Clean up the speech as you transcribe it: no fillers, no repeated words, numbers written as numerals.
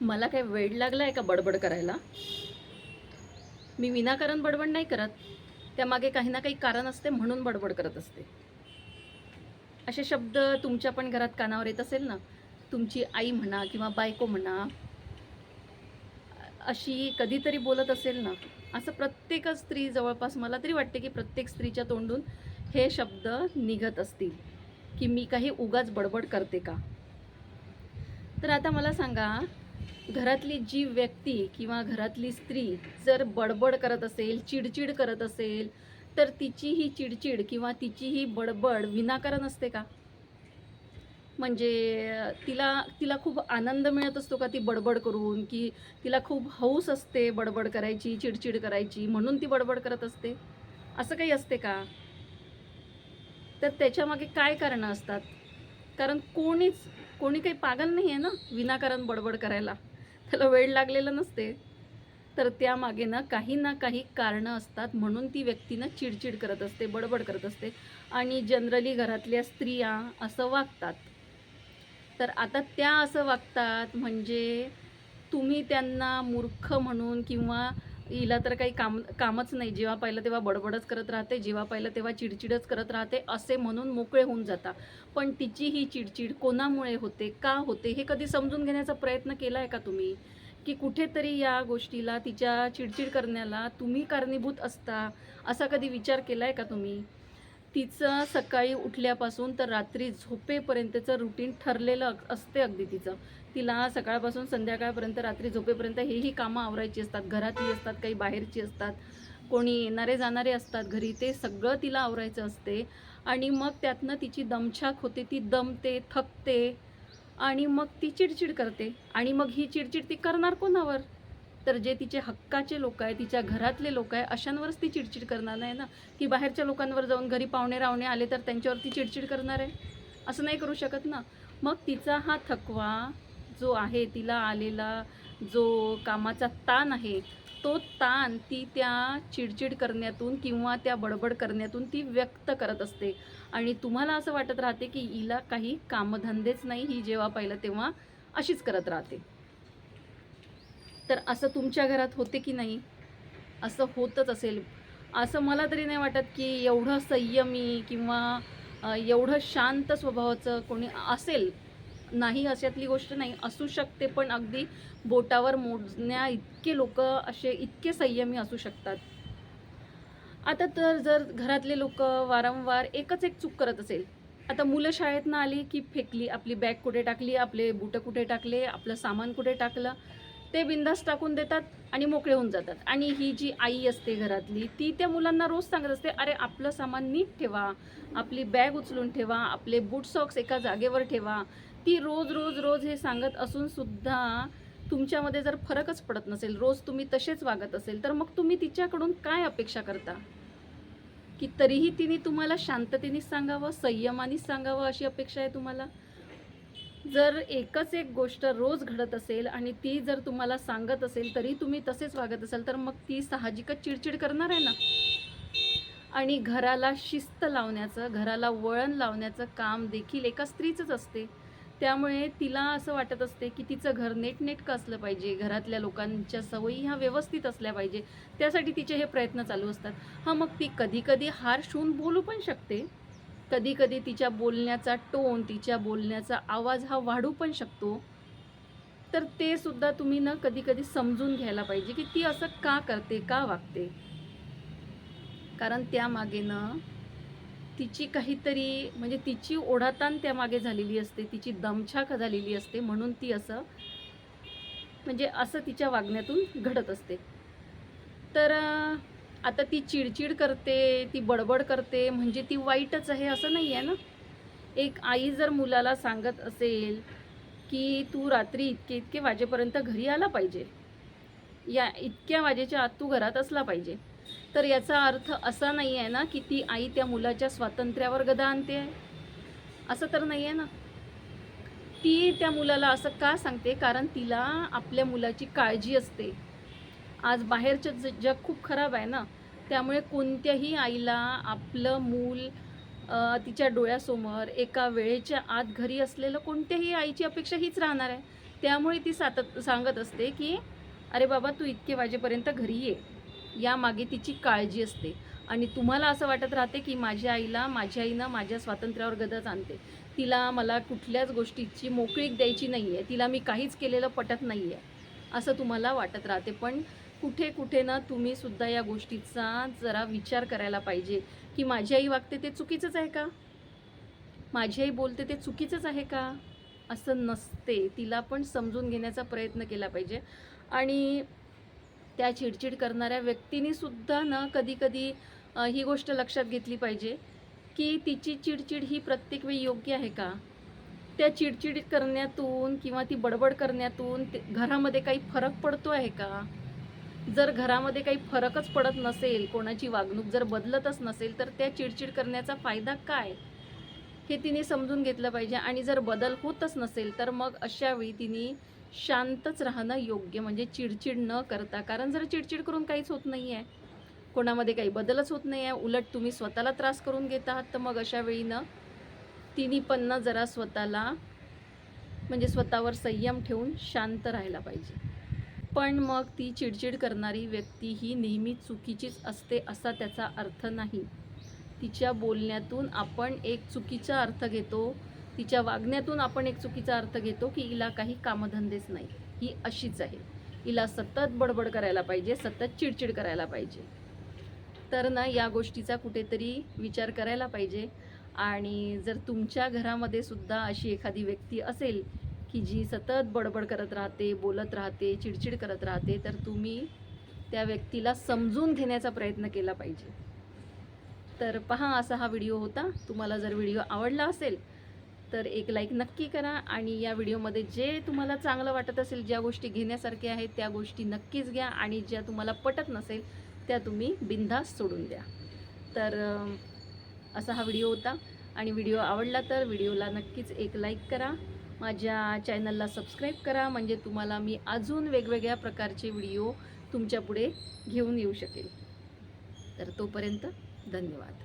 मला काय वेड लागला आहे का बडबड करायला? मी विनाकारण बडबड नाही करत. त्यामागे काही ना काही कारण असते म्हणून बडबड करत असते. असे शब्द तुमच्या पण घरात कानावर येत असेल ना, तुमची आई म्हणा किंवा बायको म्हणा, अशी कधीतरी बोलत असेल ना, असं प्रत्येक स्त्री जवळपास मला तरी वाटते, की प्रत्येक स्त्रीच्या तोंडून हे शब्द निघत असतील, की मी काही उगाच बडबड करते का? तर आता मला सांगा, घरातली जी व्यक्ती किंवा घरातली स्त्री जर बडबड करत असेल, चिडचिड करत असेल, तर तिची ही चिडचिड किंवा तिची ही बडबड विनाकारण असते का? म्हणजे तिला तिला खूप आनंद मिळत असतो का ती बडबड करून, की तिला खूप हौस असते बडबड करायची, चिडचिड करायची म्हणून ती बडबड करत असते? असं काही असते का? तर त्याच्यामागे काय कारणं असतात? कारण कोणी काही पागल नाही आहे ना, विनाकारण बडबड करायला. त्याला वेड लागलेलं नसते. तर त्यामागे ना काही कारणं असतात, म्हणून ती व्यक्ती चिडचिड करत असते, बडबड करत असते आणि जनरली घरातल्या स्त्रिया असं वागतात. तर आता त्या असं वागतात म्हणजे तुम्ही त्यांना मूर्ख म्हणून किंवा हिला तर काही कामच नाही, जेव्हा पाहिलं तेव्हा बडबडच करत राहते, जेव्हा पाहिलं तेव्हा चिडचिडच करत राहते, असे म्हणून मोकळे होऊन जाता. पण तिची ही चिडचिड कोणामुळे होते, का होते, हे कधी समजून घेण्याचा प्रयत्न केला आहे का तुम्ही? की कुठेतरी या गोष्टीला, तिच्या चिडचिड करण्याला तुम्ही कारणीभूत असता, असा कधी विचार केला आहे का तुम्ही? तिचं सकाळी उठल्यापासून तर रात्री झोपेपर्यंतचं रुटीन ठरलेलं असते अगदी तिचं. तिला सकाळपासून संध्याकाळपर्यंत, रात्री झोपेपर्यंत हेही कामं आवरायची असतात. घरातली असतात, काही बाहेरची असतात, कोणी येणारे जाणारे असतात घरी, ते सगळं तिला आवरायचं असते. आणि मग त्यातनं तिची दमछाक होते, ती दमते, थकते आणि मग ती चिडचिड करते. आणि मग ही चिडचिड ती करणार कोणावर? तर जे तिचे हक्काचे लोक आहे, तिच्या घरातले लोक आहे, अशांवरच ती चिडचिड करणार नाही ना, की बाहेरच्या लोकांवर जाऊन घरी पाहुणे-रावणे आले तर त्यांच्यावरती चिडचिड करणार आहे? असं नाही करू शकत ना. मग तिचा हा थकवा जो आहे, तिला आलेला जो कामाचा ताण आहे, तो ताण ती त्या चिडचिड करण्यातून किंवा त्या बडबड करण्यातून ती व्यक्त करत असते. आणि तुम्हाला असं वाटत राहते, की हिला काही कामधंदेच नाही, ही जेव्हा पाहिलं तेव्हा अशीच करत राहते. तर असं तुमच्या घरात होते की नाही? असं होतच असेल. असं मला तरी नाही वाटत, की एवढं संयमी किंवा एवढं शांत स्वभावाचं कोणी असेल. नाही अशातली गोष्ट नाही, असू शकते, पण अगदी बोटावर मोजण्या इतके लोकं असे इतके संयमी असू शकतात. आता तर जर घरातले लोकं वारंवार एकच एक चूक करत असेल. आता मुलं शाळेतनं आली की फेकली, आपली बॅग कुठे टाकली, आपले बुटं कुठे टाकले, आपलं सामान कुठे टाकलं, ते बिनधास्त टाकून देतात आणि मोकळे होऊन जातात. आणि ही जी आई असते घरातली, ती त्या मुलांना रोज सांगत असते, "अरे आपलं सामान नीट ठेवा, आपली बॅग उचलून ठेवा, आपले बूट सॉक्स एका जागेवर ठेवा." ती रोज, रोज, रोज हे सांगत असून सुद्धा तुमच्यामध्ये जर फरकच पडत नसेल, रोज तुम्ही तसेच वागत असेल, तर मग तुम्ही तिच्याकडून काय अपेक्षा करता? की तरीही तिने तुम्हाला शांततेनेच सांगावं, संयमानेच सांगावं अशी अपेक्षा आहे तुम्हाला? जर एकच एक गोष्ट रोज घडत असेल आणि ती जर तुम्हाला सांगत असेल, तरी तुम्ही तसेच वागत असाल, तर मग ती साहजिकच चिडचिड करणार आहे ना. आणि घराला शिस्त लावण्याचं, घराला वळण लावण्याचं काम देखील एका स्त्रीचंच असते. त्यामुळे तिला असं वाटत असते, की तिचं घर नीटनेटकं असलं पाहिजे, घरातल्या लोकांच्या सवयी ह्या व्यवस्थित असल्या पाहिजे. त्यासाठी तिचे हे प्रयत्न चालू असतात. हां, मग ती कधी-कधी हार्श होऊन बोलू पण शकते. कधी-कधी तिच्या बोलण्याचा टोन, तिच्या बोलण्याचा आवाज हा वाढू पण शकतो. तर ते सुद्धा तुम्ही कधी-कधी समजून घ्यायला पाहिजे, की ती असं का करते, का वागते? कारण त्यामागे तिची काहीतरी म्हणजे तिची ओढाताण त्यामागे झालेली असते, तिची दमछाक झालेली असते, म्हणून ती असं म्हणजे असं तिच्या वागण्यातून घडत असते. तर आता ती चिडचिड करते, ती बडबड करते म्हणजे ती वाईटच आहे असं नाही आहे ना. एक आई जर मुलाला सांगत असेल, की "तू रात्री इतके-इतके वाजेपर्यंत घरी आला पाहिजे. या इतक्या वाजेच्या आत तू घरात असला पाहिजे." तर याचा अर्थ असा नाही आहे ना, की ती आई त्या मुलाच्या स्वातंत्र्यावर गदा आणते आहे. असं तर नाही आहे ना. ती त्या मुलाला असं का सांगते? कारण तिला आपल्या मुलाची काळजी असते. आज बाहेरचं जग खूप खराब आहे ना. त्यामुळे कोणत्याही आईला आपलं मूल तिच्या डोळ्यासमोर एका वेळेच्या आत घरी असलेलं कोणत्याही आईची अपेक्षा हीच राहणार आहे, त्यामुळे ती सांगत असते की अरे बाबा तू इतके वाजेपर्यंत घरी ये. यामागे तिची काळजी असते. आणि तुम्हाला असं वाटत राहते की माझ्या आईनं माझ्या स्वातंत्र्यावर गदाच आणते. तिला मला कुठल्याच गोष्टीची मोकळीक द्यायची नाही आहे. तिला मी काहीच केलेलं पटत नाही आहे, असं तुम्हाला वाटत राहते. पण कुठे कुठे ना तुम्ही सुद्धा या गोष्टीचा जरा विचार करायला पाहिजे की माझी आई वागते ते चुकीचंच आहे का? माझी आई बोलते ते चुकीचंच आहे का? असं नसते. तिला पण समजून घेण्याचा प्रयत्न केला पाहिजे. आणि त्या चिडचिड करणाऱ्या व्यक्तीने सुद्धा ना कधी-कधी ही गोष्ट लक्षात घेतली पाहिजे की तिची चिडचिड ही प्रत्येक वेळी योग्य आहे का? त्या चिडचिड करण्यातून किंवा ती बडबड करण्यातून घरामध्ये काही फरक पडतो आहे का? जर घरामध्ये काही फरकच पडत नसेल, कोणाची वागणूक जर बदलतच नसेल, तर त्या चिडचिड करण्याचा फायदा काय? हे तिने समजून घेतलं पाहिजे. आणि जर बदल होतच नसेल, तर मग अशा वेळी तिने शांतच राहणं योग्य, म्हणजे चिडचिड न करता. कारण जर चिडचिड करून काहीच होत नाही आहे, कोणामध्ये काही बदलच होत नाही आहे, उलट तुम्ही स्वतःला त्रास करून घेत आहात, तर मग अशा वेळी ना तिने पण ना जरा स्वतःला म्हणजे स्वतःवर संयम ठेवून शांत राहायला पाहिजे. पण मग ती चिडचिड करणारी व्यक्ती ही नेहमी चुकीचीच असते असा त्याचा अर्थ नाही. तिच्या बोलण्यातून आपण एक चुकीचा अर्थ घेतो, तिच्या वागण्यातून आपण एक चुकीचा अर्थ घेतो की हिला काही कामधंदेच नाही, ही अशीच आहे, हिला सतत बडबड करायला पाहिजे, सतत चिडचिड करायला पाहिजे. तर ना या गोष्टीचा कुठेतरी विचार करायला पाहिजे. आणि जर तुमच्या घरामध्ये सुद्धा अशी एखादी व्यक्ती असेल की जी सतत बडबड करत राहते, बोलत राहते, चिडचिड करत राहते, तर तुम्ही त्या व्यक्तीला समजून घेण्याचा प्रयत्न केला पाहिजे. तर पहा, असा हा व्हिडिओ होता. तुम्हाला जर व्हिडिओ आवडला असेल तर एक लाईक नक्की करा. आणि या व्हिडिओमध्ये जे तुम्हाला चांगलं वाटत असेल, ज्या गोष्टी घेण्यासारख्या आहेत त्या गोष्टी नक्कीच घ्या. आणि ज्या तुम्हाला पटत नसेल त्या तुम्ही बिनधास्त सोडून द्या. तर असा हा व्हिडिओ होता. आणि व्हिडिओ आवडला तर व्हिडिओला नक्कीच एक लाईक करा. माझ्या चॅनलला सबस्क्राईब करा, म्हणजे तुम्हाला मी अजून वेगवेगळ्या प्रकारचे व्हिडिओ तुमच्यापुढे घेऊन येऊ शकेल. तर तोपर्यंत धन्यवाद.